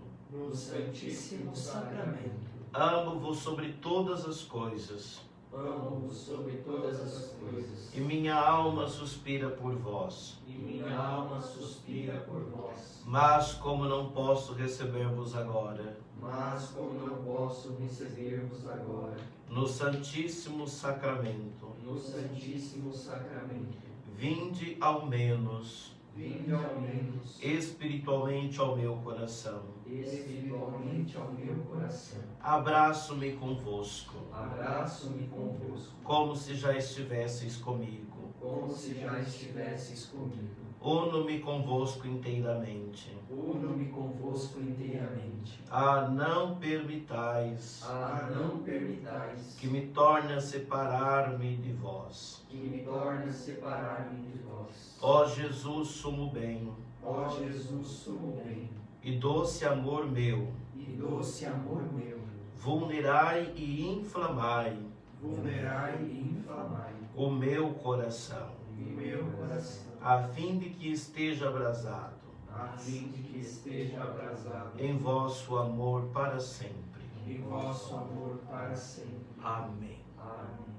Amo-vos sobre todas as coisas amo-vos sobre todas as coisas, e minha alma suspira por vós. e minha alma suspira por vós. Mas como não posso receber-vos agora, Mas como não posso receber-vos agora, no Santíssimo Sacramento, no Santíssimo Sacramento, vinde ao menos vinde ao menos espiritualmente ao meu coração. espiritualmente ao meu coração. Abraço-me convosco, Abraço-me convosco, como se já estivesseis comigo. como se já estivesses comigo. Uno-me convosco inteiramente. Uno-me convosco inteiramente. Não permitais Não permitais que me torne a separar-me de vós. que me torne a separar-me de vós. Ó Jesus, sumo bem, Ó Jesus, sumo bem, e doce amor meu, e doce amor meu, vulnerai e inflamai vulnerai e inflamai o meu coração, o meu coração, a fim de que esteja abrasado a fim de que esteja abrasado em vosso amor para sempre. em vosso amor para sempre. Amém. Amém.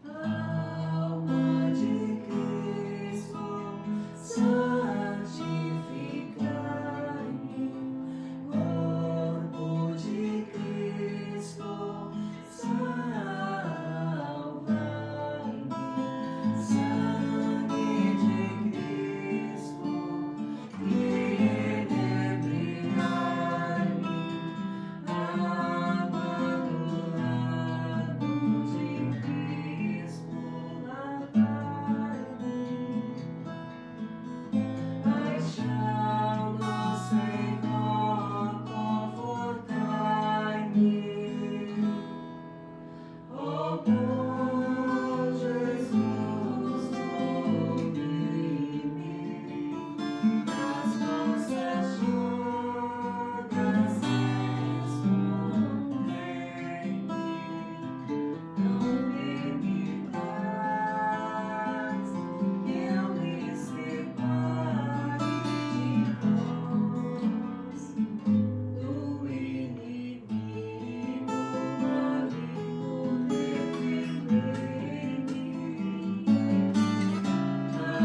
Alma de Cristo, santificai-me. Corpo de Cristo, salvai-me. Sangue de Cristo, inebriai-me. Água do lado de Cristo, lavai-me. Paixão do Senhor, confortai-me. Ó bom Jesus, ouvi-me. Nas vossas jordas respondei-me. Não permitais que eu me separe de vós, do inimigo maligno, defendei-me. Na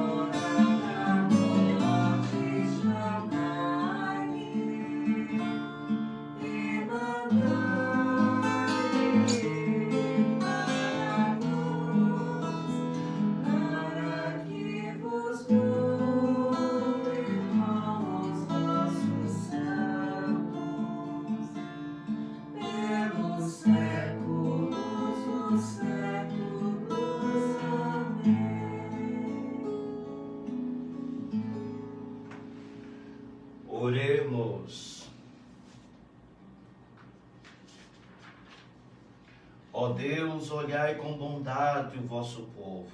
hora da morte, chamai-me e mandai-me para a cruz, para que vos irmãos vossos santos, pelos séculos dos séculos. Amém. Oremos. Ó Deus, olhai com bondade o vosso povo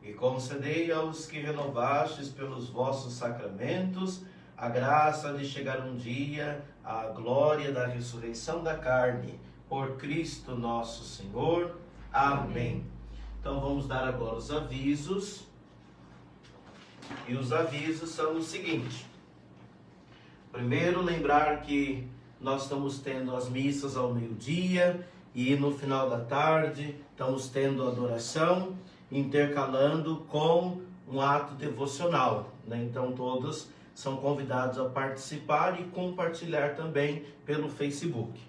e concedei aos que renovastes pelos vossos sacramentos a graça de chegar um dia à glória da ressurreição da carne, por Cristo nosso Senhor. Amém. Então vamos dar agora os avisos. E os avisos são os seguintes. Primeiro, lembrar que nós estamos tendo as missas ao meio-dia e no final da tarde estamos tendo adoração, intercalando com um ato devocional, né? Então todos são convidados a participar e compartilhar também pelo Facebook.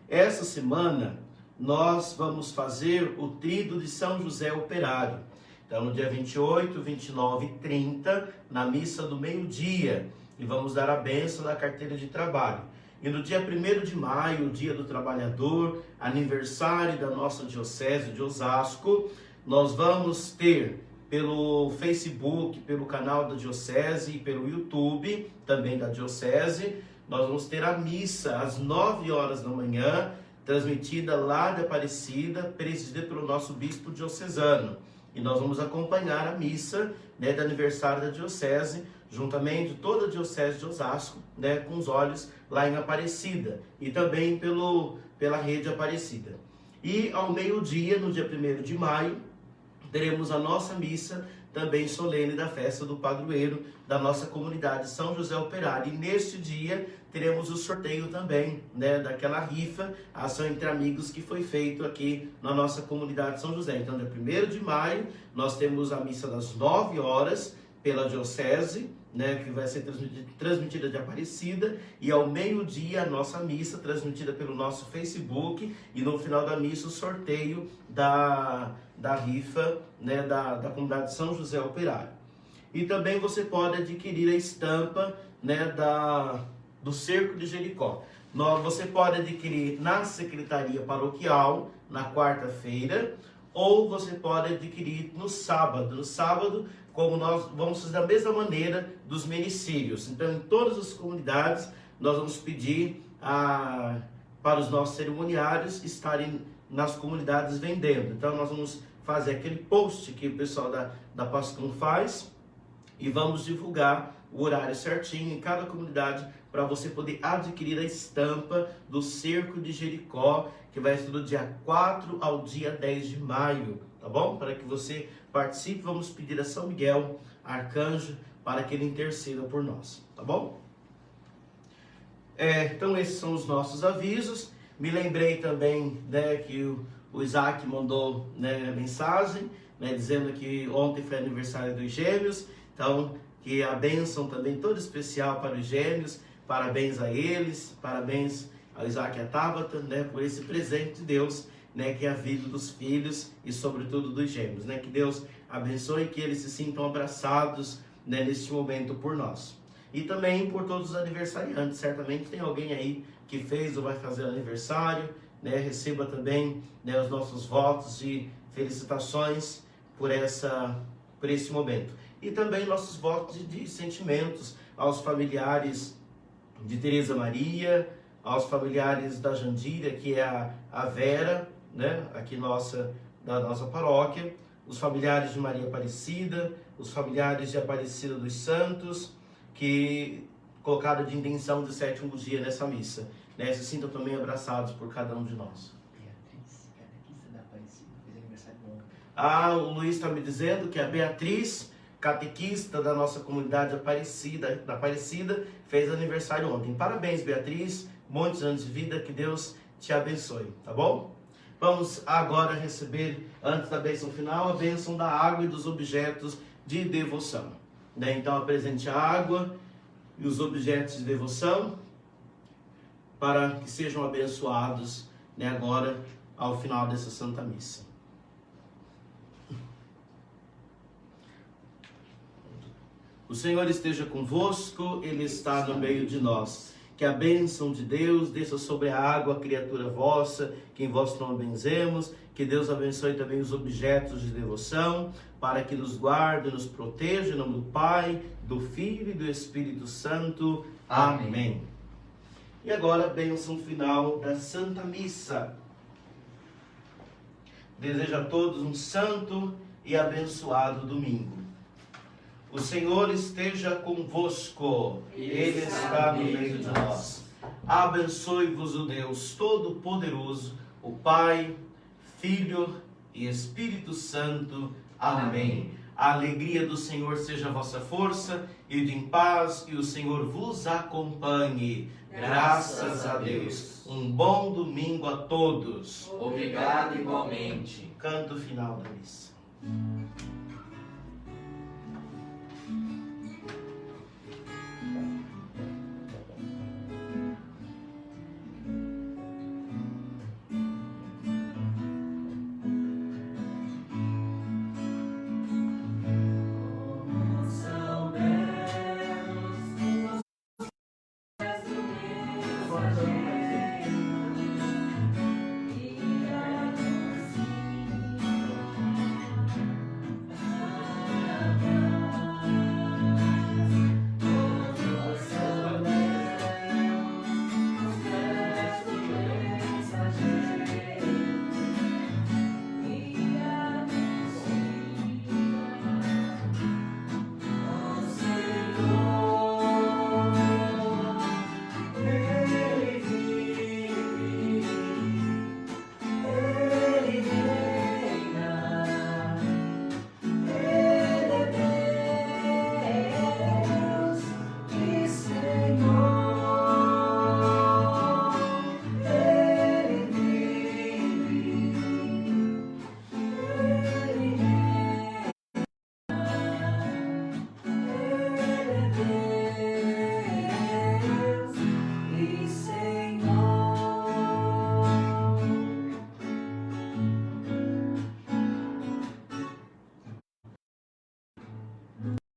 Essa semana nós vamos fazer o Tríduo de São José Operário. Então no dia 28, 29 e 30, na missa do meio-dia, e vamos dar a bênção da carteira de trabalho. E no dia 1º de maio, o Dia do Trabalhador, aniversário da nossa Diocese de Osasco, nós vamos ter pelo Facebook, pelo canal da Diocese e pelo YouTube, também da Diocese, nós vamos ter a missa às 9 horas da manhã, transmitida lá de Aparecida, presidida pelo nosso bispo diocesano. E nós vamos acompanhar a missa, né, do aniversário da Diocese, juntamente toda a Diocese de Osasco, né, com os olhos lá em Aparecida. E também pelo pela Rede Aparecida. E ao meio-dia, no dia 1º de maio, teremos a nossa missa também solene da festa do padroeiro da nossa comunidade São José Operário. E neste dia teremos o sorteio também, né, daquela rifa, ação entre amigos que foi feito aqui na nossa comunidade São José. Então, dia 1º de maio, nós temos a missa das 9 horas pela Diocese, né, que vai ser transmitida de Aparecida, e ao meio-dia a nossa missa transmitida pelo nosso Facebook, e no final da missa o sorteio da rifa, né, da comunidade São José Operário. E também você pode adquirir a estampa, né, do Cerco de Jericó. Você pode adquirir na Secretaria Paroquial, na quarta-feira, ou você pode adquirir no sábado. No sábado, como nós vamos fazer da mesma maneira dos menicílios. Então, em todas as comunidades, nós vamos pedir para os nossos cerimoniários estarem nas comunidades vendendo. Então, nós vamos fazer aquele post que o pessoal da Pascom faz e vamos divulgar o horário certinho em cada comunidade para você poder adquirir a estampa do Cerco de Jericó, que vai ser do dia 4 ao dia 10 de maio, tá bom? Para que você participe, vamos pedir a São Miguel, arcanjo, para que ele interceda por nós, tá bom? Então esses são os nossos avisos. Me lembrei também, né, que o Isaac mandou, né, mensagem, né, dizendo que ontem foi aniversário dos Gêmeos, então que a bênção também toda especial para os Gêmeos, parabéns a eles, parabéns ao Isaac e a Tabata, né, por esse presente de Deus, né, que é a vida dos filhos e sobretudo dos Gêmeos, né, que Deus abençoe e que eles se sintam abraçados, né, neste momento por nós. E também por todos os aniversariantes, certamente tem alguém aí que fez ou vai fazer aniversário, né, receba também, né, os nossos votos de felicitações por esse momento. E também nossos votos de sentimentos aos familiares de Tereza Maria, aos familiares da Jandira, que é a Vera, né, aqui da nossa paróquia, os familiares de Maria Aparecida, os familiares de Aparecida dos Santos, que colocaram de intenção de 7º dia nessa missa, né, se sintam também abraçados por cada um de nós. Beatriz, catequista da Aparecida, fez aniversário ontem. O Luiz está me dizendo que a Beatriz, catequista da nossa comunidade da Aparecida, fez aniversário ontem. Parabéns, Beatriz, muitos anos de vida, que Deus te abençoe, tá bom? Vamos agora receber, antes da bênção final, a bênção da água e dos objetos de devoção. Né? Então, apresente a água e os objetos de devoção para que sejam abençoados, né, agora, ao final dessa Santa Missa. O Senhor esteja convosco, Ele está no meio de nós. Que a bênção de Deus desça sobre a água, criatura vossa, que em vosso nome benzemos. Que Deus abençoe também os objetos de devoção, para que nos guarde e nos proteja, em nome do Pai, do Filho e do Espírito Santo. Amém. E agora a bênção final da Santa Missa. Desejo a todos um santo e abençoado domingo. O Senhor esteja convosco, Ele está no meio de nós. Abençoe-vos o Deus Todo-Poderoso, o Pai, Filho e Espírito Santo. Amém. A alegria do Senhor seja a vossa força, e de em paz, e o Senhor vos acompanhe. Graças a Deus. Um bom domingo a todos. Obrigado igualmente. Canto final da missa.